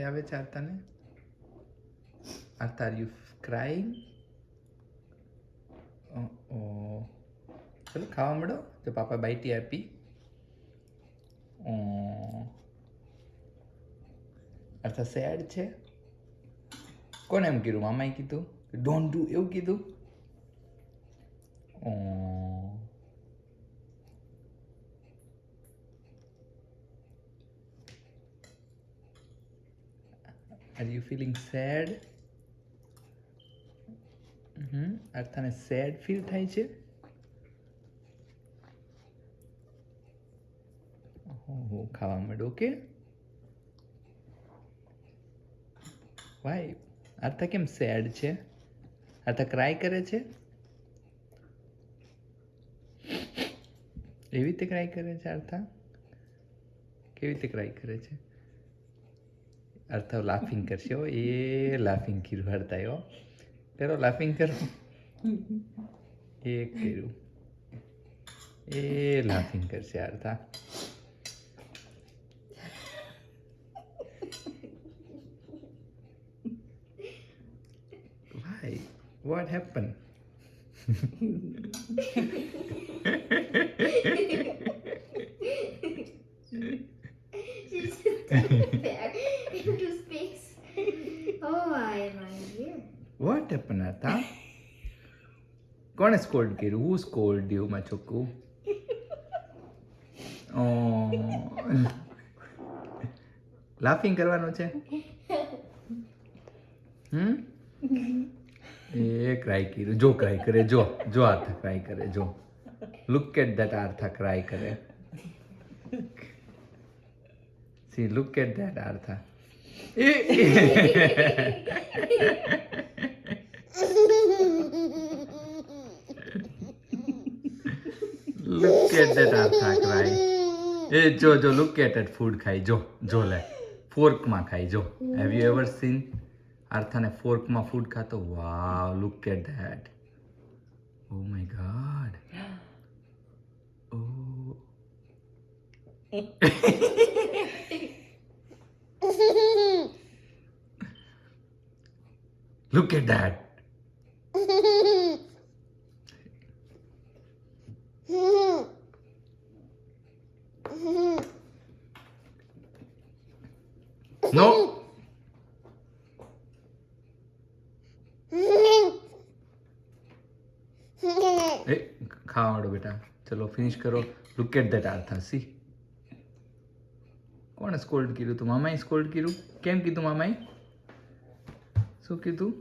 આવે છે આર્તાને? આર્તા, are you crying? ચલો ખાવા મળો. તો પાપા બાઈટી આપી. આર્તા સેડ છે? કોને એમ કીધું? મામાએ કીધું ડોન્ટ ડુ એવું કીધું? Are you feeling sad? આર્તાને સેડ ફીલ થાય છે? ખાવા માંડો. ઓકે, વાય આર્તા કેમ સેડ છે? આર્તા ક્રાય કરે છે? એવી રીતે ક્રાય કરે છે આર્તા? કેવી રીતે ક્રાય કરે છે? આર્તા લાફિંગ કરશે. હો એ લાફિંગ કર્યું આર્તા. હો કરો, લાફિંગ કરો. એ કર્યું. એ લાફિંગ કરશે આર્તા. Why? What happened? She just took back into space. Oh, I am here. What happened, Artha? કોણે સ્કોલ્ડ કર્યું? Who scolded you, my ચોખ્ખું? લાફિંગ કરવાનું છે? એ ક્રાય કર્યું. જો ક્રાય કરે, જો જો આર્થા ક્રાય કરે, જો look at that. Artha cry કરે. See, look at that Artha. Look at that Artha cry. એ જો જો લુક એટ ધેટ ફૂડ ખાય. જો જો લે ફોર્કમાં ખાય. જો હેવ યુ એવર સીન આર્થાને ફોર્કમાં ફૂડ ખાતો? Wow, look at that. Oh my god. Oh look at that. No. એ ખાવા માંડો બેટા. ચલો ફિનિશ કરો. Look at that Artha. See, કોણે સ્કોલ્ડ કર્યું? તું મામાએ સ્કોલ્ડ કર્યું? કેમ કીધું મામાએ? શું કીધું?